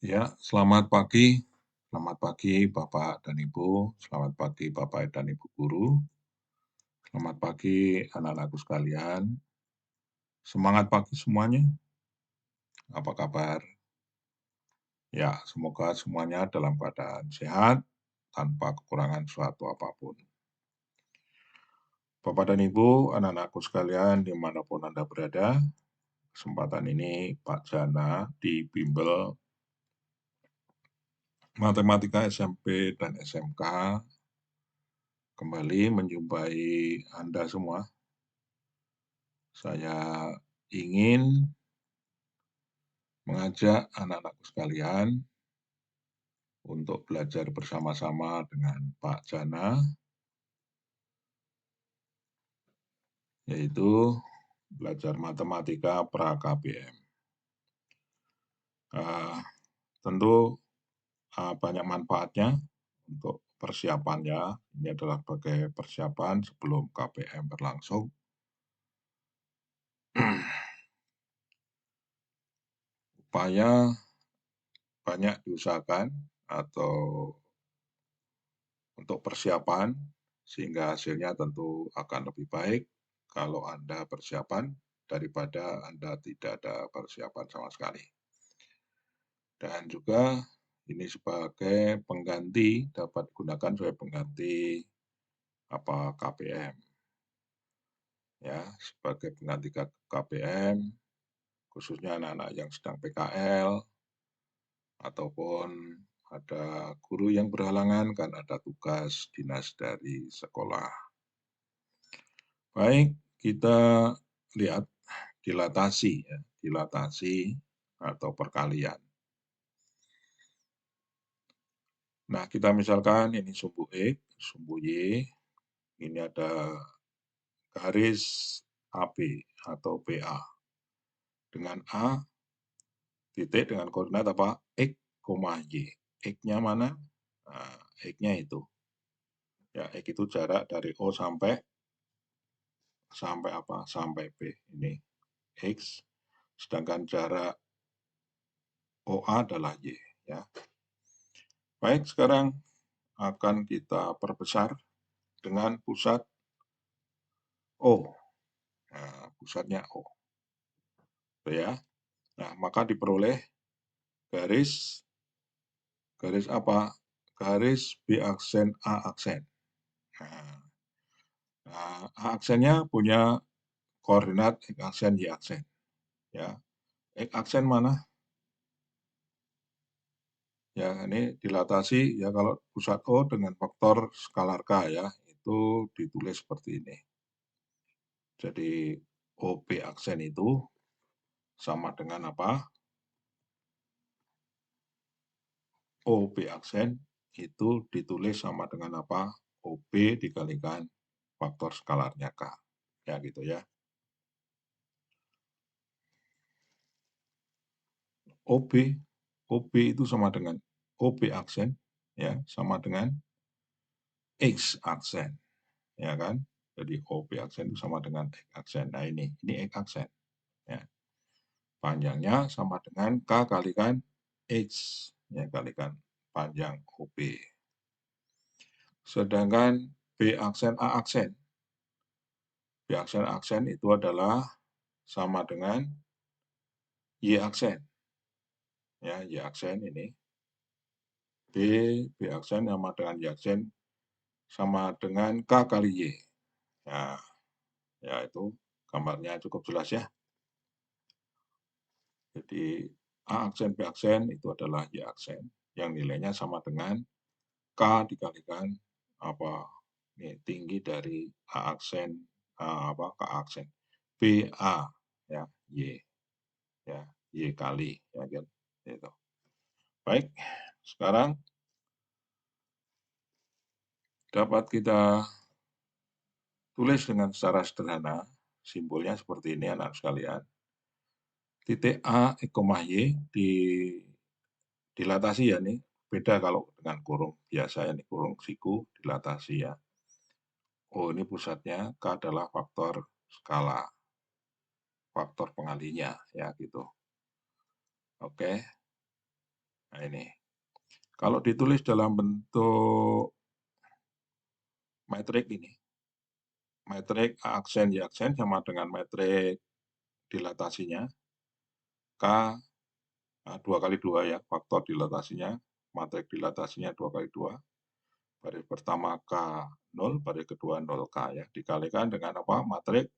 Ya, selamat pagi. Selamat pagi Bapak dan Ibu. Selamat pagi Bapak dan Ibu guru. Selamat pagi anak-anakku sekalian. Semangat pagi semuanya. Apa kabar? Ya, semoga semuanya dalam keadaan sehat tanpa kekurangan suatu apapun. Bapak dan Ibu, anak-anakku sekalian dimanapun Anda berada, kesempatan ini Pak Jana di Bimbel Matematika SMP dan SMK kembali menjumpai Anda semua. Saya ingin mengajak anak-anakku sekalian untuk belajar bersama-sama dengan Pak Jana, yaitu belajar matematika pra-KBM. Tentu banyak manfaatnya untuk persiapannya. Ini adalah sebagai persiapan sebelum KBM berlangsung. Upaya banyak diusahakan atau untuk persiapan, sehingga hasilnya tentu akan lebih baik kalau Anda persiapan daripada Anda tidak ada persiapan sama sekali. Dan juga ini sebagai pengganti, dapat digunakan sebagai pengganti KBM. Ya, sebagai pengganti KBM, khususnya anak-anak yang sedang PKL, ataupun ada guru yang berhalangan karena ada tugas dinas dari sekolah. Baik, kita lihat dilatasi, ya, dilatasi atau perkalian. Nah, kita misalkan ini sumbu X, sumbu Y, ini ada garis AB atau BA. Dengan A, titik dengan koordinat apa? X, Y. X-nya mana? Nah, X-nya itu. Ya, X itu jarak dari O sampai apa? Sampai B. Ini X, sedangkan jarak OA adalah Y. Ya. Baik, sekarang akan kita perbesar dengan pusat O. Nah, pusatnya O. Ya. Nah, maka diperoleh garis apa? Garis B aksen A aksen. Nah, A aksennya punya koordinat X aksen Y aksen. Ya. X aksen mana? Ya, ini dilatasi ya kalau pusat O dengan faktor skalar K ya, itu ditulis seperti ini. Jadi OB aksen itu sama dengan apa? OB aksen itu ditulis sama dengan apa? OB dikalikan faktor skalarnya K. Ya gitu ya. OB itu sama dengan OB aksen ya, sama dengan X aksen. Ya kan? Jadi OB aksen itu sama dengan X aksen. Nah, ini X aksen. Ya. Panjangnya sama dengan K kalikan X, ya kalikan panjang OB. Sedangkan B aksen A aksen. B aksen itu adalah sama dengan Y aksen. Ya, Y aksen ini. B aksen sama dengan Y aksen sama dengan K kali Y. Ya itu gambarnya cukup jelas ya. Jadi A aksen, B aksen itu adalah Y aksen yang nilainya sama dengan K dikalikan apa ini tinggi dari A aksen K aksen BA ya Y ya Y kali ya kan itu. Baik, sekarang dapat kita tulis dengan secara sederhana, simbolnya seperti ini anak sekalian. Titik A, Y dilatasi ya nih, beda kalau dengan kurung biasa ya nih, kurung siku dilatasi ya. Oh ini pusatnya, K adalah faktor skala, faktor pengalinya ya gitu. Oke. Nah ini, kalau ditulis dalam bentuk metrik ini, metrik aksen Y aksen sama dengan metrik dilatasinya, K 2 kali 2 ya, faktor dilatasinya, metrik dilatasinya 2 kali 2, baris pertama K 0, baris kedua 0K ya, dikalikan dengan apa? Matrik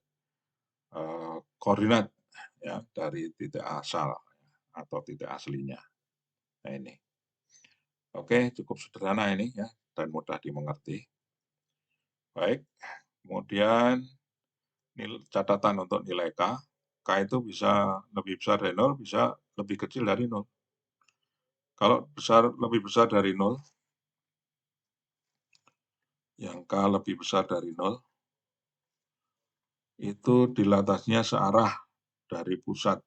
koordinat ya dari titik asal atau titik aslinya. Nah ini. Oke, cukup sederhana ini ya dan mudah dimengerti. Baik, kemudian catatan untuk nilai K. K itu bisa lebih besar dari 0, bisa lebih kecil dari 0. Kalau lebih besar dari 0, yang K lebih besar dari 0, itu dilatasinya searah dari pusat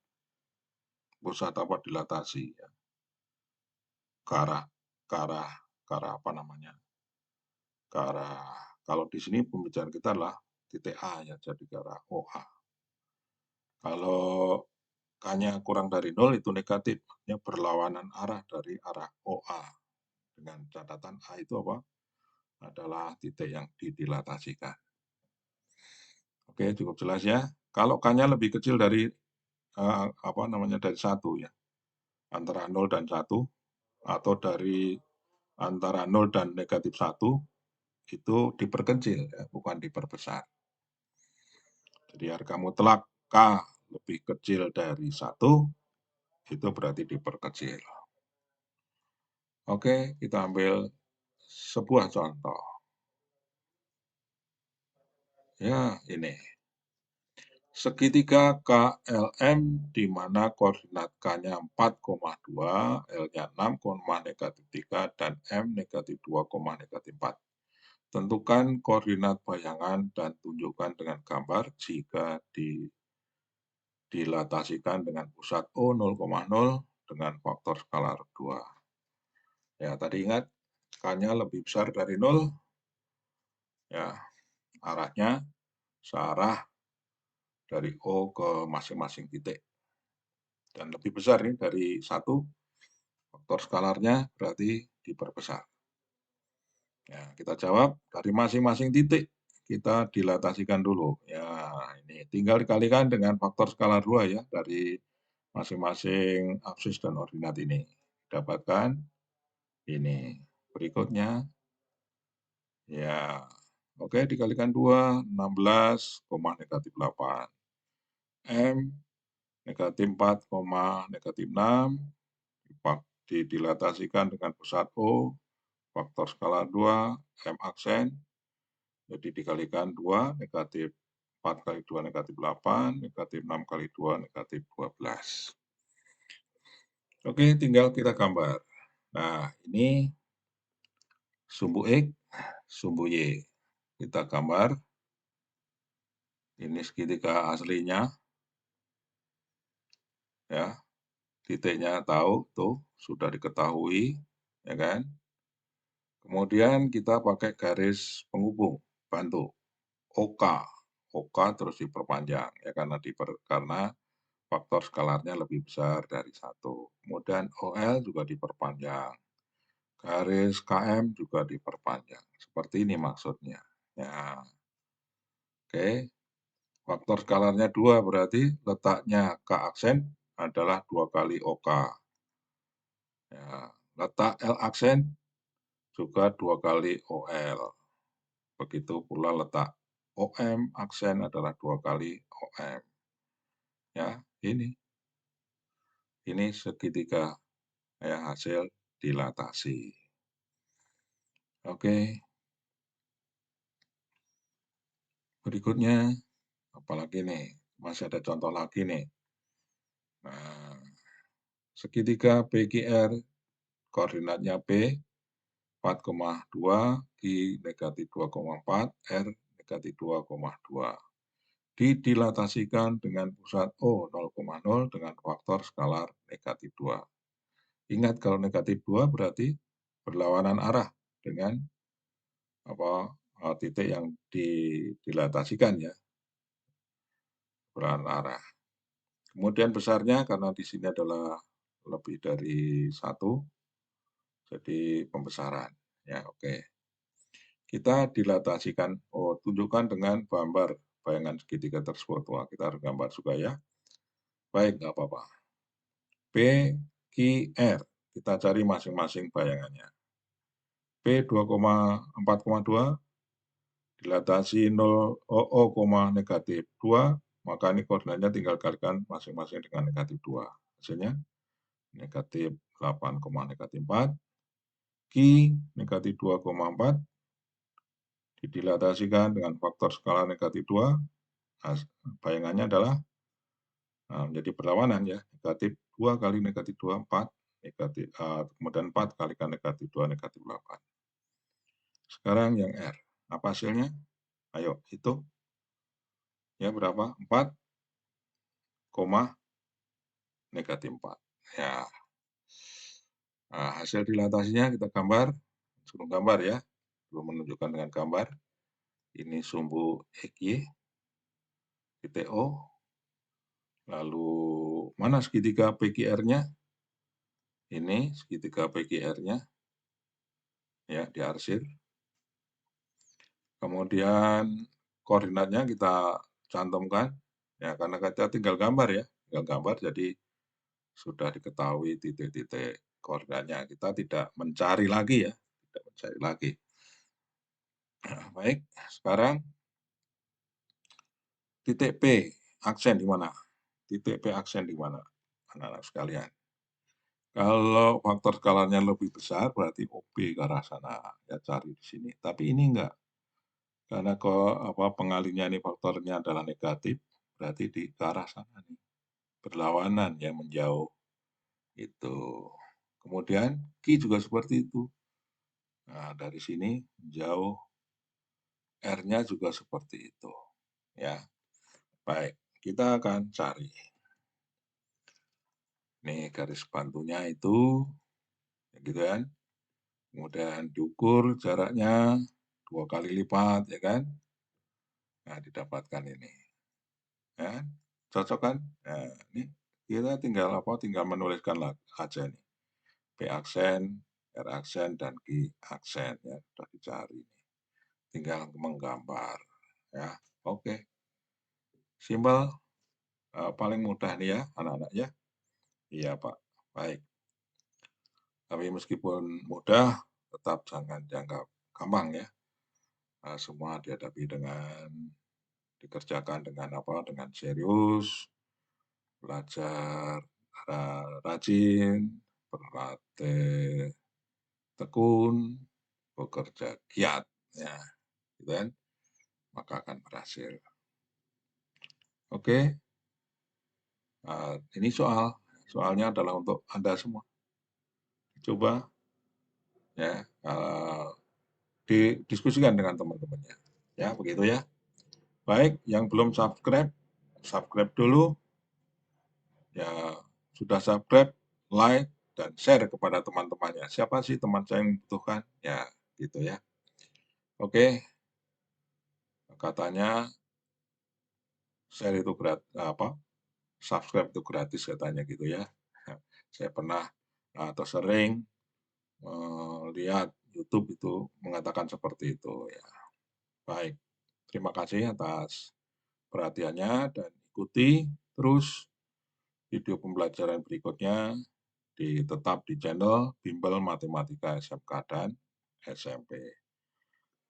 apa dilatasi ya, ke arah apa namanya, ke arah, kalau di sini pembicaraan kita adalah titik A ya, jadi ke arah OA. Kalau K-nya kurang dari 0 itu negatif, artinya berlawanan arah dari arah OA. Dengan catatan A itu apa? Adalah titik yang didilatasikan. Oke, cukup jelas ya. Kalau K-nya lebih kecil dari dari 1 ya, antara 0 dan 1, atau dari antara 0 dan negatif 1, itu diperkecil ya, bukan diperbesar. Jadi harga mutlak K lebih kecil dari 1, itu berarti diperkecil. Oke, kita ambil sebuah contoh. Ya, ini. Segitiga KLM di mana koordinat K-nya 4,2, L-nya 6, negatif 3, dan M negatif 2, negatif 4. Tentukan koordinat bayangan dan tunjukkan dengan gambar jika dilatasikan dengan pusat O 0,0 dengan faktor skalar 2. Ya, tadi ingat K-nya lebih besar dari 0, ya, arahnya searah dari O ke masing-masing titik. Dan lebih besar nih dari 1, faktor skalarnya berarti diperbesar. Ya, kita jawab dari masing-masing titik kita dilatasikan dulu. Ya, ini tinggal dikalikan dengan faktor skalar 2 ya dari masing-masing aksis dan ordinat ini. Dapatkan ini. Berikutnya ya, oke, dikalikan 2, 16, negatif 8. M negatif 4, negatif 6 didilatasikan dengan pusat O, faktor skala 2, M aksen, jadi dikalikan 2, negatif 4 kali 2 negatif 8, negatif 6 kali 2 negatif 12. Oke, tinggal kita gambar. Nah, ini sumbu X, sumbu Y. Kita gambar, ini segitiga aslinya, ya, titiknya tahu, tuh, sudah diketahui, ya kan? Kemudian kita pakai garis penghubung, bantu. OK, OK terus diperpanjang, ya karena faktor skalarnya lebih besar dari 1. Kemudian OL juga diperpanjang. Garis KM juga diperpanjang. Seperti ini maksudnya. Ya. Oke. Faktor skalarnya 2 berarti letaknya K aksen adalah 2 kali OK. Ya. Letak L aksen juga 2 kali OL. Begitu pula letak OM aksen adalah 2 kali OM. Ya, ini segitiga ya, hasil dilatasi. Oke. Berikutnya apalagi nih? Masih ada contoh lagi nih. Nah, segitiga PQR koordinatnya P 4,2, Q negatif 2,4, R negatif 2,2. Didilatasikan dengan pusat O 0,0 dengan faktor skalar negatif 2. Ingat kalau negatif 2 berarti berlawanan arah dengan titik yang didilatasikan ya, berlawanan arah. Kemudian besarnya karena di sini adalah lebih dari 1, jadi pembesaran. Ya, oke. Kita dilatasikan, tunjukkan dengan gambar bayangan segitiga tersebut. Wah, kita harus gambar juga ya. Baik, nggak apa-apa. P, Q, R. Kita cari masing-masing bayangannya. P 4,2 dilatasi 0, negatif 2, maka ini koordinatnya tinggal kalikan masing-masing dengan negatif 2. Hasilnya negatif 8, negatif 4. Q negatif 2,4 didilatasikan dengan faktor skala negatif 2. Bayangannya adalah menjadi berlawanan ya, negatif 2 kali negatif 2, 4. Kemudian 4 kalikan negatif 2, negatif 8. Sekarang yang R. Apa hasilnya? Ayo, hitung. Ya, berapa? 4, negatif 4. Ya. Nah, hasil dilatasinya kita gambar. Suruh gambar ya. Belum menunjukkan dengan gambar. Ini sumbu XY, titik O. Lalu mana segitiga PQR-nya? Ini segitiga PQR-nya. Ya, diarsir. Kemudian koordinatnya kita cantumkan. Ya, karena kita tinggal gambar ya. Tinggal gambar, jadi sudah diketahui titik-titik koordinatnya. Kita tidak mencari lagi ya. Tidak mencari lagi. Baik, sekarang titik P, aksen di mana? Titik P aksen di mana? Anak-anak sekalian. Kalau faktor skalanya lebih besar, berarti OP ke arah sana. Ya, cari di sini. Tapi ini enggak. Karena pengalinya ini faktornya adalah negatif, berarti di ke arah sana nih. Berlawanan yang menjauh. Itu. Kemudian Q juga seperti itu. Nah, dari sini jauh, R-nya juga seperti itu. Ya. Baik, kita akan cari. Nih garis bantunya itu, gitu kan. Kemudian diukur jaraknya 2 kali lipat, ya kan. Nah, didapatkan ini. Ya, cocok kan? Nah, ini kita tinggal menuliskan aja nih. P aksen, R aksen, dan Q aksen. Ya, sudah dicari. Tinggal menggambar. Ya, oke. Simpel, paling mudah nih ya, anak-anak ya. Iya, Pak. Baik. Tapi meskipun mudah, tetap jangan dianggap gampang ya. Semua dihadapi dikerjakan dengan dengan serius, belajar rajin, berlatih tekun, bekerja giat, ya, gitu kan, maka akan berhasil. Oke, ini soalnya adalah untuk Anda semua. Coba ya, didiskusikan dengan teman-temannya, ya begitu ya. Baik, yang belum subscribe, subscribe dulu. Ya, sudah subscribe, like, dan share kepada teman-temannya. Siapa sih teman saya yang membutuhkan? Ya, gitu ya. Oke, katanya share itu gratis, subscribe itu gratis katanya gitu ya. Saya pernah atau sering melihat YouTube itu mengatakan seperti itu ya. Baik, terima kasih atas perhatiannya dan ikuti terus video pembelajaran berikutnya tetap di channel Bimbel Matematika SMK dan SMP.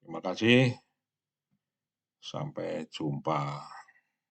Terima kasih. Sampai jumpa.